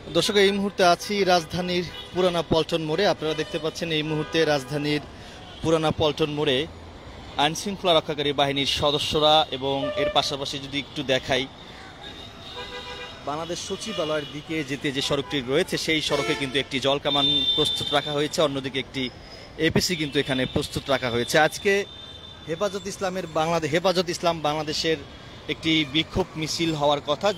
দর্শক, এই মুহূর্তে আছি রাজধানীর পুরানা পল্টন মোড়ে। আপনারা দেখতে পাচ্ছেন এই মুহূর্তে রাজধানীর পুরানা পল্টন মোড়ে আইন শৃঙ্খলা রক্ষাকারী বাহিনীর সদস্যরা এবং এর পাশাপাশি যদি একটু দেখাই, বাংলাদেশ সচিবালয়ের দিকে যেতে যে সড়কটি রয়েছে সেই সড়কে কিন্তু একটি জলকামান প্রস্তুত রাখা হয়েছে, অন্যদিকে একটি এপিসি কিন্তু এখানে প্রস্তুত রাখা হয়েছে। আজকে হেফাজত ইসলাম বাংলাদেশের একটি বিক্ষোভ মিছিল হওয়ার কথা।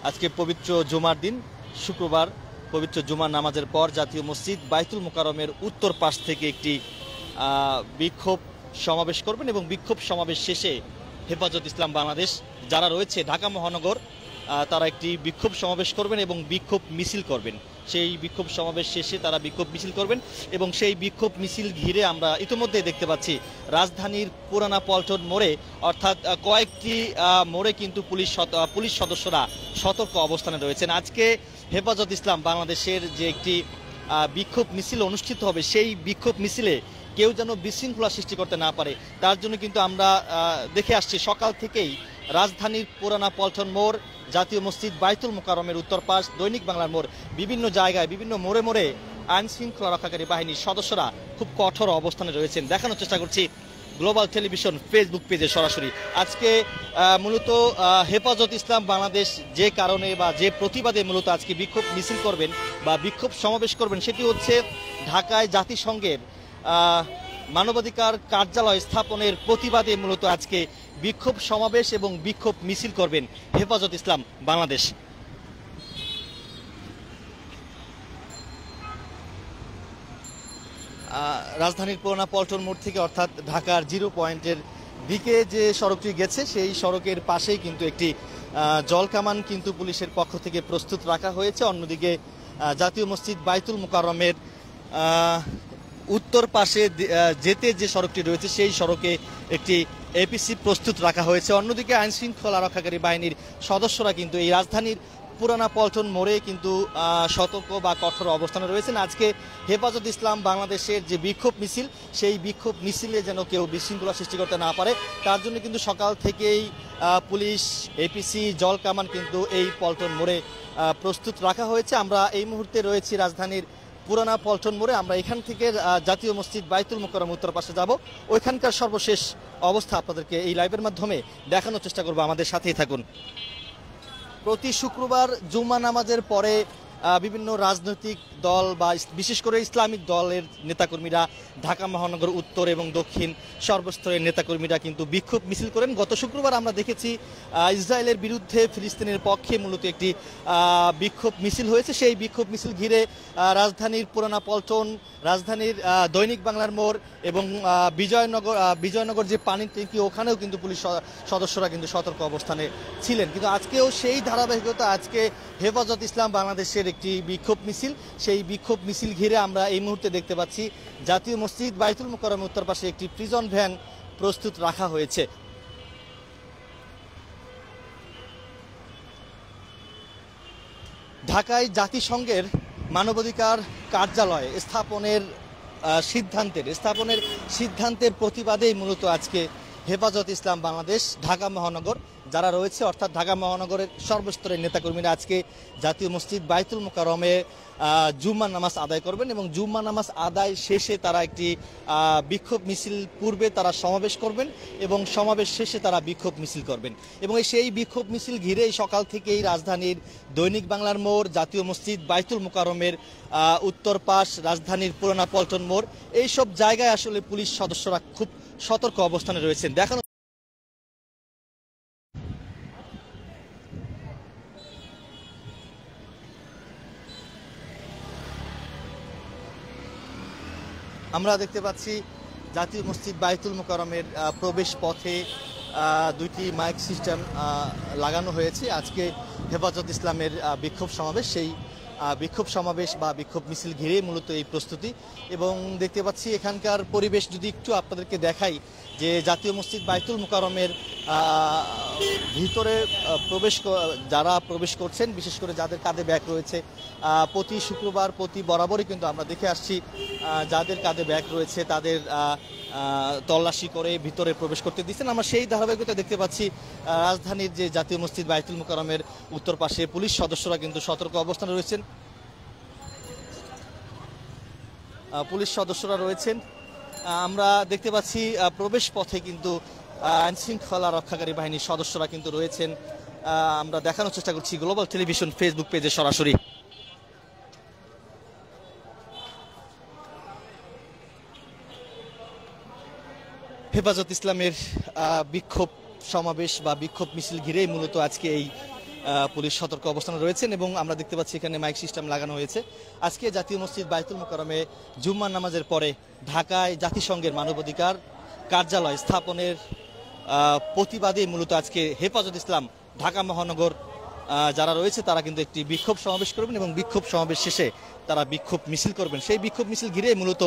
আজকে পবিত্র জুমার দিন, শুক্রবার পবিত্র জুমার নামাজের পর জাতীয় মসজিদ বাইতুল মোকাররমের উত্তর পাশ থেকে একটি বিক্ষোভ সমাবেশ করবেন এবং বিক্ষোভ সমাবেশ শেষে হেফাজত ইসলাম বাংলাদেশ যারা রয়েছে ঢাকা মহানগর, তারা একটি বিক্ষোভ সমাবেশ করবেন এবং বিক্ষোভ মিছিল করবেন। সেই বিক্ষোভ সমাবেশ শেষে তারা বিক্ষোভ মিছিল করবেন এবং সেই বিক্ষোভ মিছিল ঘিরে আমরা ইতিমধ্যে দেখতে পাচ্ছি রাজধানীর পুরানা পল্টন মোড়ে, অর্থাৎ কয়েকটি মোড়ে কিন্তু পুলিশ সদস্যরা সতর্ক অবস্থানে রয়েছেন। আজকে হেফাজত ইসলাম বাংলাদেশের যে একটি বিক্ষোভ মিছিল অনুষ্ঠিত হবে, সেই বিক্ষোভ মিছিলে কেউ যেন বিশৃঙ্খলা সৃষ্টি করতে না পারে, তার জন্য কিন্তু আমরা দেখে আসছি সকাল থেকেই রাজধানীর পুরানা পল্টন মোড়, জাতীয় মসজিদ বাইতুল মোকাররমের উত্তর পাশ, দৈনিক বাংলার মোড়, বিভিন্ন জায়গায় বিভিন্ন মোড়ে মোড়ে আইন শৃঙ্খলা রক্ষাকারী বাহিনীর সদস্যরা খুব কঠোর অবস্থানে রয়েছেন। দেখানোর চেষ্টা করছি গ্লোবাল টেলিভিশন ফেসবুক পেজে সরাসরি। আজকে মূলত হেফাজত ইসলাম বাংলাদেশ যে কারণে বা যে প্রতিবাদে মূলত আজকে বিক্ষোভ মিছিল করবেন বা বিক্ষোভ সমাবেশ করবেন, সেটি হচ্ছে ঢাকায় জাতিসংঘের মানবাধিকার কার্যালয় স্থাপনের প্রতিবাদে মূলত আজকে বিক্ষোভ সমাবেশ এবং বিক্ষোভ মিছিল করবেন হেফাজত ইসলাম বাংলাদেশ। রাজধানীর পুরানা পল্টন মোড় থেকে, অর্থাৎ ঢাকার জিরো পয়েন্টের দিকে যে সড়কটি গেছে সেই সড়কের পাশেই কিন্তু একটি জলকামান কিন্তু পুলিশের পক্ষ থেকে প্রস্তুত রাখা হয়েছে। অন্যদিকে জাতীয় মসজিদ বাইতুল মোকাররমের উত্তর পাশে যেতে যে সড়কটি রয়েছে সেই সড়কে একটি এপিসি প্রস্তুত রাখা হয়েছে। অন্যদিকে আইন শৃঙ্খলা রক্ষাকারী বাহিনীর সদস্যরা কিন্তু এই রাজধানীর পুরানা পল্টন মোড়ে কিন্তু সতর্ক বা কঠোর অবস্থানে রয়েছেন। আজকে হেফাজত ইসলাম বাংলাদেশের যে বিক্ষোভ মিছিল, সেই বিক্ষোভ মিছিলে যেন কেউ বিশৃঙ্খলা সৃষ্টি করতে না পারে, তার জন্য কিন্তু সকাল থেকেই পুলিশ, এপিসি, জলকামান কিন্তু এই পল্টন মোড়ে প্রস্তুত রাখা হয়েছে। আমরা এই মুহূর্তে রয়েছি রাজধানীর পুরানা পল্টন মোড়ে। আমরা এখান থেকে জাতীয় মসজিদ বাইতুল মোকাররম উত্তর পাশে যাব, ওইখানকার সর্বশেষ অবস্থা আপনাদেরকে এই লাইভের মাধ্যমে দেখানোর চেষ্টা করব। আমাদের সাথেই থাকুন। প্রতি শুক্রবার জুম্মা নামাজের পরে বিভিন্ন রাজনৈতিক দল বা বিশেষ করে ইসলামিক দলের নেতাকর্মীরা ঢাকা মহানগর উত্তর এবং দক্ষিণ সর্বস্তরের নেতাকর্মীরা কিন্তু বিক্ষোভ মিছিল করেন। গত শুক্রবার আমরা দেখেছি ইসরায়েলের বিরুদ্ধে ফিলিস্তিনের পক্ষে মূলত একটি বিক্ষোভ মিছিল হয়েছে। সেই বিক্ষোভ মিছিল ঘিরে রাজধানীর পুরানা পল্টন, রাজধানীর দৈনিক বাংলার মোড় এবং বিজয়নগর যে পানির ট্যাঙ্কি, ওখানেও কিন্তু পুলিশ সদস্যরা কিন্তু সতর্ক অবস্থানে ছিলেন। কিন্তু আজকেও সেই ধারাবাহিকতা, আজকে হেফাজত ইসলাম বাংলাদেশের একটি বিক্ষোভ মিছিল, সেই বিক্ষোভ মিছিল ঘিরে আমরা এই মুহূর্তে দেখতে পাচ্ছি জাতীয় মসজিদ বাইতুল মোকাররম উত্তর পাশে একটি প্রিজন ভ্যান প্রস্তুত রাখা হয়েছে। ঢাকায় জাতিসংঘের মানবাধিকার কার্যালয় স্থাপনের সিদ্ধান্তের প্রতিবাদেই মূলত আজকে হেফাজত ইসলাম বাংলাদেশ ঢাকা মহানগর যারা রয়েছে, অর্থাৎ ঢাকা মহানগরের সর্বস্তরের নেতাকর্মীরা আজকে জাতীয় মসজিদ বাইতুল মোকাররমে জুম্মা নামাজ আদায় করবেন এবং জুম্মা নামাজ আদায় শেষে তারা একটি বিক্ষোভ মিছিল, পূর্বে তারা সমাবেশ করবেন এবং সমাবেশ শেষে তারা বিক্ষোভ মিছিল করবেন। এবং সেই বিক্ষোভ মিছিল ঘিরেই সকাল থেকেই রাজধানীর দৈনিক বাংলার মোড়, জাতীয় মসজিদ বাইতুল মোকাররমের উত্তর পাশ, রাজধানীর পুরানা পল্টন মোড়, এইসব জায়গায় আসলে পুলিশ সদস্যরা খুব সতর্ক অবস্থানে রয়েছেন। দেখানো আমরা দেখতে পাচ্ছি জাতীয় মসজিদ বাইতুল মোকাররমের প্রবেশ পথে দুইটি মাইক সিস্টেম লাগানো হয়েছে। আজকে হেফাজত ইসলামের বিক্ষোভ সমাবেশ, সেই বিক্ষোভ সমাবেশ বা বিক্ষোভ মিছিল ঘিরে মূলত এই প্রস্তুতি। এবং দেখতে পাচ্ছি এখানকার পরিবেশ যদি একটু আপনাদেরকে দেখাই, যে জাতীয় মসজিদ বাইতুল মোকাররমের ভিতরে যারা প্রবেশ করছেন, বিশেষ করে যাদের কাঁধে ব্যাগ রয়েছে, প্রতি শুক্রবার প্রতি বরাবরই কিন্তু আমরা দেখে আসছি যাদের কাঁধে ব্যাগ রয়েছে তাদের তল্লাশি করে ভিতরে প্রবেশ করতে দিচ্ছেন। আমরা সেই ধারাবাহিকতা দেখতে পাচ্ছি রাজধানীর যে জাতীয় মসজিদ বাইতুল মোকাররমের উত্তর পাশে পুলিশ সদস্যরা কিন্তু সতর্ক অবস্থানে রয়েছেন। পুলিশ সদস্যরা রয়েছেন। আমরা দেখতে পাচ্ছি প্রবেশ পথে কিন্তু আইন শৃঙ্খলা রক্ষাকারী বাহিনীর সদস্যরা কিন্তু রয়েছেন। আমরা দেখানোর চেষ্টা করছি গ্লোবাল টেলিভিশন ফেসবুক পেজে সরাসরি। হেফাজত ইসলামের বিক্ষোভ সমাবেশ বা বিক্ষোভ মিছিল ঘিরেই মূলত আজকে এই পুলিশ সতর্ক অবস্থানে রয়েছেন এবং আমরা দেখতে পাচ্ছি এখানে মাইক সিস্টেম লাগানো হয়েছে। আজকে জাতীয় মসজিদ বাইতুল মোকাররমে জুম্মার নামাজের পরে ঢাকায় জাতিসংঘের মানবাধিকার কার্যালয় স্থাপনের প্রতিবাদে মূলত আজকে হেফাজত ইসলাম ঢাকা মহানগর যারা রয়েছে তারা কিন্তু একটি বিক্ষোভ সমাবেশ করবেন এবং বিক্ষোভ সমাবেশ শেষে তারা বিক্ষোভ মিছিল করবেন। সেই বিক্ষোভ মিছিল ঘিরে মূলত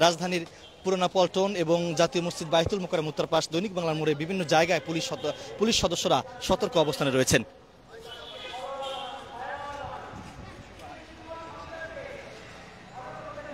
রাজধানীর পুরানা পল্টন এবং জাতীয় মসজিদ বাইতুল মোকাররম উত্তর পাশ দৈনিক বাংলার মোড়ে বিভিন্ন জায়গায় পুলিশ সদস্যরা সতর্ক অবস্থানে রয়েছেন।